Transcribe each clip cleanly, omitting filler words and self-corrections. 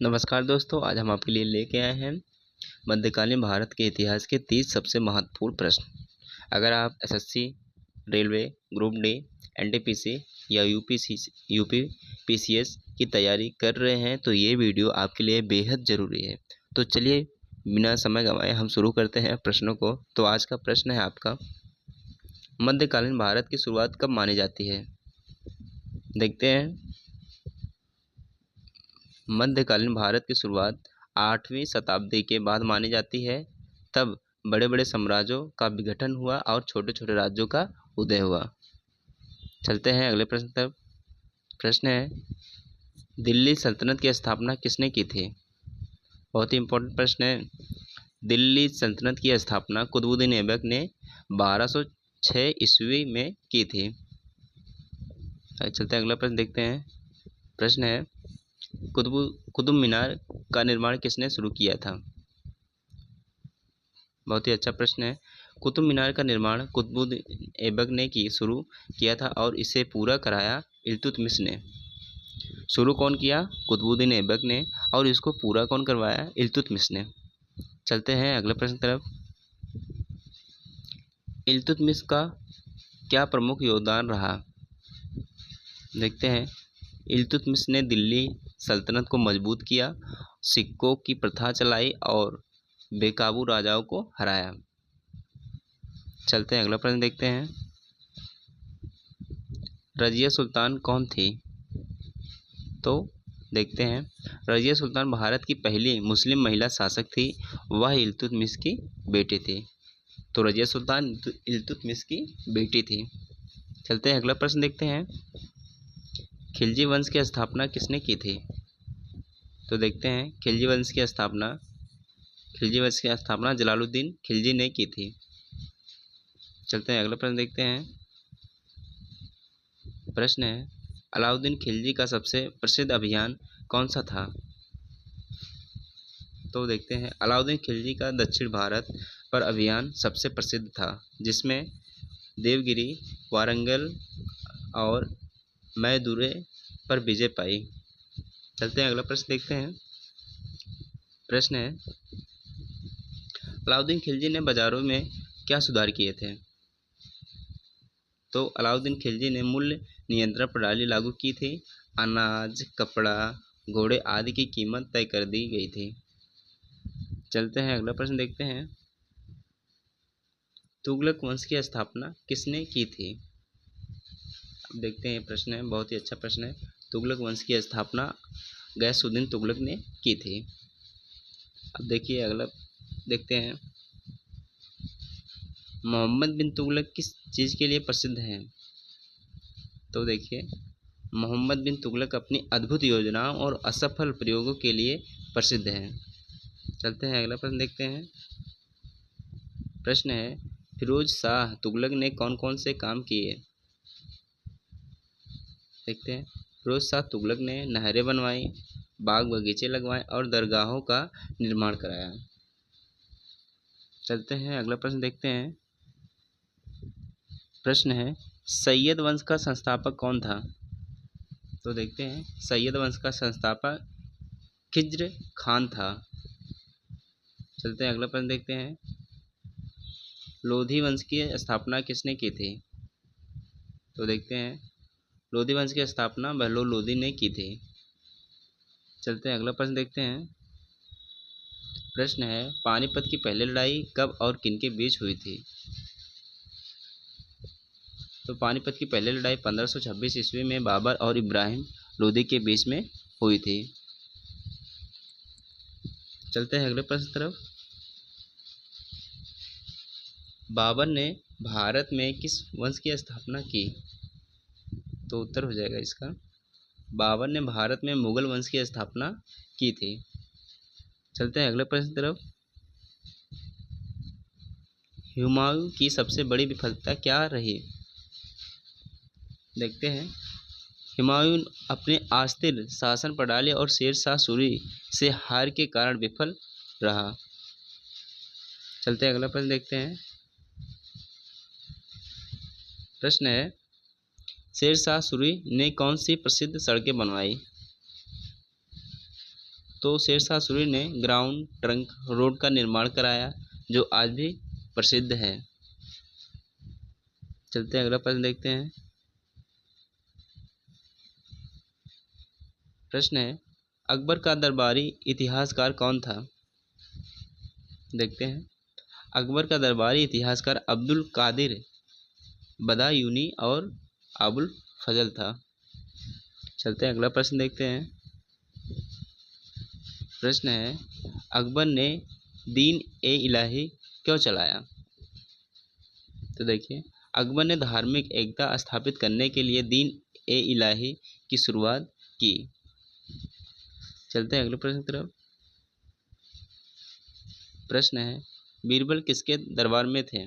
नमस्कार दोस्तों, आज हम आपके लिए लेके आए हैं मध्यकालीन भारत के इतिहास के 30 सबसे महत्वपूर्ण प्रश्न। अगर आप SSC, railway, group D, NTPC या यूपीपीसीएस की तैयारी कर रहे हैं तो ये वीडियो आपके लिए बेहद ज़रूरी है। तो चलिए बिना समय गंवाए हम शुरू करते हैं प्रश्नों को। तो आज का प्रश्न है आपका, मध्यकालीन भारत की शुरुआत कब मानी जाती है? देखते हैं। मध्यकालीन भारत की शुरुआत 8वीं शताब्दी के बाद मानी जाती है। तब बड़े बड़े साम्राज्यों का विघटन हुआ और छोटे छोटे राज्यों का उदय हुआ। चलते हैं अगले प्रश्न तक। प्रश्न है, दिल्ली सल्तनत की स्थापना किसने की थी? बहुत ही इंपॉर्टेंट प्रश्न है। दिल्ली सल्तनत की स्थापना कुतुबुद्दीन ऐबक ने 1206 ईस्वी में की थी। चलते हैं अगला प्रश्न देखते हैं। प्रश्न है, कुतुब मीनार का निर्माण किसने शुरू किया था? बहुत ही अच्छा प्रश्न है। कुतुब मीनार का निर्माण कुतुबुद्दीन ऐबक ने शुरू किया था और इसे पूरा कराया इल्तुतमिश ने। शुरू कौन किया? कुतुबुद्दीन ऐबक ने। और इसको पूरा कौन करवाया? इल्तुतमिश ने। चलते हैं अगले प्रश्न तरफ। इल्तुतमिश का क्या प्रमुख योगदान रहा? देखते हैं। इल्तुतमिश ने दिल्ली सल्तनत को मजबूत किया, सिक्कों की प्रथा चलाई और बेकाबू राजाओं को हराया। चलते हैं अगला प्रश्न देखते हैं। रजिया सुल्तान कौन थी? तो देखते हैं। रजिया सुल्तान भारत की पहली मुस्लिम महिला शासक थी। वह इल्तुतमिश की बेटी थी। तो रजिया सुल्तान इल्तुतमिश की बेटी थी। चलते हैं अगला प्रश्न देखते हैं। खिलजी वंश की स्थापना किसने की थी? तो देखते हैं। खिलजी वंश की स्थापना जलालुद्दीन खिलजी ने की थी। चलते हैं अगला प्रश्न देखते हैं। प्रश्न है, अलाउद्दीन खिलजी का सबसे प्रसिद्ध अभियान कौन सा था? तो देखते हैं। अलाउद्दीन खिलजी का दक्षिण भारत पर अभियान सबसे प्रसिद्ध था, जिसमें देवगिरी, वारंगल और मैदुरै पर विजय पाई। चलते हैं अगला प्रश्न देखते हैं। प्रश्न है, अलाउद्दीन खिलजी ने बाजारों में क्या सुधार किए थे? तो अलाउद्दीन खिलजी ने मूल्य नियंत्रण प्रणाली लागू की थी। अनाज, कपड़ा, घोड़े आदि की कीमत तय कर दी गई थी। चलते हैं अगला प्रश्न देखते हैं। तुगलक वंश की स्थापना किसने की थी? अब देखते हैं। प्रश्न है, बहुत ही अच्छा प्रश्न है। तुगलक वंश की स्थापना गयासुद्दीन तुगलक ने की थी। अब देखिए अगला देखते हैं। मोहम्मद बिन तुगलक किस चीज़ के लिए प्रसिद्ध हैं? तो देखिए, मोहम्मद बिन तुगलक अपनी अद्भुत योजनाओं और असफल प्रयोगों के लिए प्रसिद्ध हैं। चलते हैं अगला प्रश्न देखते हैं। प्रश्न है, फिरोज शाह तुगलक ने कौन कौन से काम किए? देखते हैं। फिरोज शाह तुगलक ने नहरें बनवाई, बाग बगीचे लगवाए और दरगाहों का निर्माण कराया। चलते हैं अगला प्रश्न देखते हैं। प्रश्न है, सैयद वंश का संस्थापक कौन था? तो देखते हैं। सैयद वंश का संस्थापक खिज्र खान था। चलते हैं अगला प्रश्न देखते हैं। लोधी वंश की स्थापना किसने की थी? तो देखते हैं। लोधी वंश की स्थापना बहलोल लोधी ने की थी। चलते हैं अगला प्रश्न देखते हैं। प्रश्न है, पानीपत की पहली लड़ाई कब और किनके बीच हुई थी? तो पानीपत की पहली लड़ाई 1526 ईस्वी में बाबर और इब्राहिम लोदी के बीच में हुई थी। चलते हैं अगले प्रश्न तरफ। बाबर ने भारत में किस वंश की स्थापना की? तो उत्तर हो जाएगा इसका, बाबर ने भारत में मुगल वंश की स्थापना की थी। चलते हैं अगले प्रश्न तरफ। हुमायूं की सबसे बड़ी विफलता क्या रही? देखते हैं। हुमायूं अपने अस्थिर शासन प्रणाली और शेर शाह सूरी से हार के कारण विफल रहा। चलते हैं अगला प्रश्न देखते हैं। प्रश्न है, शेर शाह सूरी ने कौन सी प्रसिद्ध सड़कें बनवाई? तो शेरशाह सूरी ने ग्राउंड ट्रंक रोड का निर्माण कराया जो आज भी प्रसिद्ध है। चलते हैं अगला प्रश्न देखते हैं। प्रश्न है, अकबर का दरबारी इतिहासकार कौन था? देखते हैं। अकबर का दरबारी इतिहासकार अब्दुल कादिर बदायूनी और अबुल फजल था। चलते हैं अगला प्रश्न देखते हैं। प्रश्न है, अकबर ने दीन ए इलाही क्यों चलाया? तो देखिए, अकबर ने धार्मिक एकता स्थापित करने के लिए दीन ए इलाही की शुरुआत की। चलते हैं अगले प्रश्न की तरफ। प्रश्न है, बीरबल किसके दरबार में थे?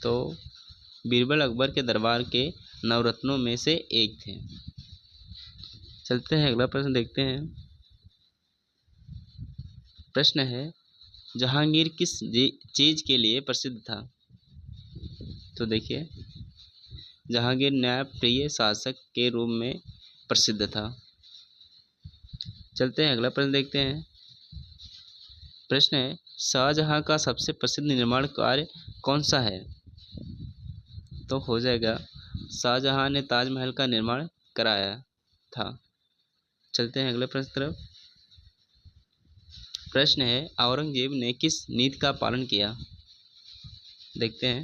तो बीरबल अकबर के दरबार के नवरत्नों में से एक थे। चलते हैं अगला प्रश्न देखते हैं। प्रश्न है, जहांगीर किस चीज के लिए प्रसिद्ध था? तो देखिए, जहांगीर न्यायप्रिय शासक के रूप में प्रसिद्ध था। चलते हैं अगला प्रश्न देखते हैं। प्रश्न है, शाहजहां का सबसे प्रसिद्ध निर्माण कार्य कौन सा है? तो हो जाएगा, शाहजहां ने ताजमहल का निर्माण कराया था। चलते हैं अगले प्रश्न तरफ। प्रश्न है, औरंगजेब ने किस नीति का पालन किया? देखते हैं।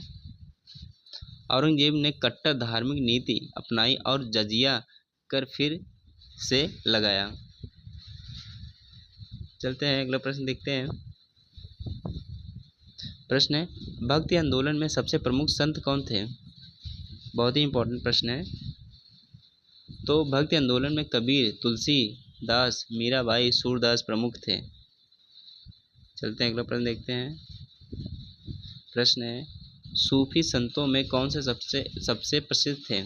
औरंगजेब ने कट्टर धार्मिक नीति अपनाई और जजिया कर फिर से लगाया। चलते हैं अगला प्रश्न देखते हैं। प्रश्न है, भक्ति आंदोलन में सबसे प्रमुख संत कौन थे? बहुत ही इंपॉर्टेंट प्रश्न है। तो भक्ति आंदोलन में कबीर, तुलसीदास, मीराबाई, सूरदास प्रमुख थे। चलते हैं अगला प्रश्न देखते हैं। प्रश्न है, सूफी संतों में कौन से सबसे प्रसिद्ध थे?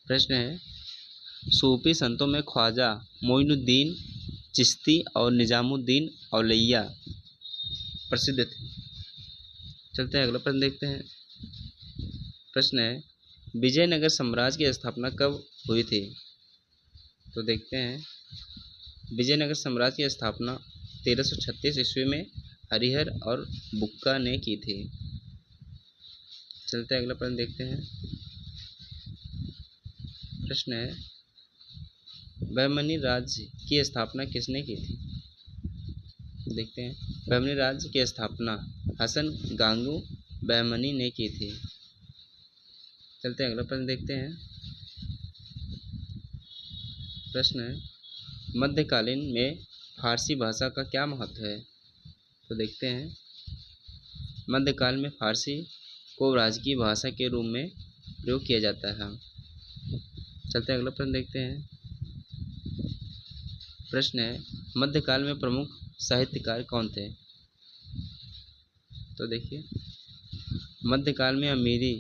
प्रश्न है, सूफी संतों में ख्वाजा मोइनुद्दीन चिश्ती और निजामुद्दीन औलिया प्रसिद्ध थे। चलते हैं अगला प्रश्न देखते हैं। प्रश्न है, विजयनगर साम्राज्य की स्थापना कब हुई थी? तो देखते हैं। विजयनगर साम्राज्य की स्थापना 1336 ईस्वी में हरिहर और बुक्का ने की थी। चलते हैं अगला प्रश्न देखते हैं। प्रश्न है, बहमनी राज्य की स्थापना किसने की थी? देखते हैं। बहमनी राज्य की स्थापना हसन गांगू बहमनी ने की थी। चलते हैं अगला प्रश्न देखते हैं। प्रश्न है, मध्यकालीन में फारसी भाषा का क्या महत्व है? तो देखते हैं। मध्यकाल में फारसी को राजकीय भाषा के रूप में प्रयोग किया जाता है। चलते हैं अगला प्रश्न देखते हैं। प्रश्न है, मध्यकाल में प्रमुख साहित्यकार कौन थे? तो देखिए, मध्यकाल में अमीरी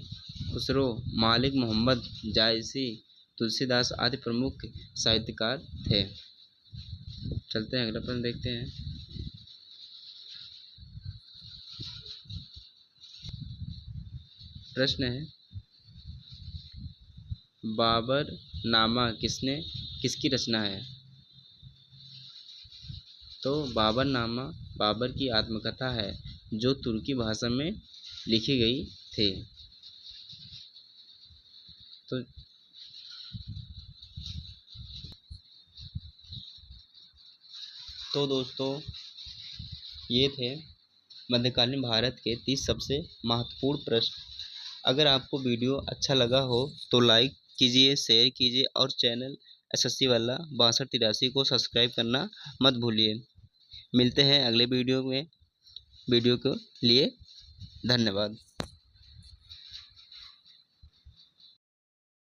खुसरो, मालिक मोहम्मद, जायसी, तुलसीदास आदि प्रमुख साहित्यकार थे। चलते हैं अगला प्रश्न देखते हैं। प्रश्न है, बाबर नामा किसकी रचना है? तो बाबर नामा बाबर की आत्मकथा है जो तुर्की भाषा में लिखी गई थी। तो दोस्तों, ये थे मध्यकालीन भारत के 30 सबसे महत्वपूर्ण प्रश्न। अगर आपको वीडियो अच्छा लगा हो तो लाइक कीजिए, शेयर कीजिए और चैनल एसएससी वाला 6283 को सब्सक्राइब करना मत भूलिए। मिलते हैं अगले वीडियो में। वीडियो के लिए धन्यवाद।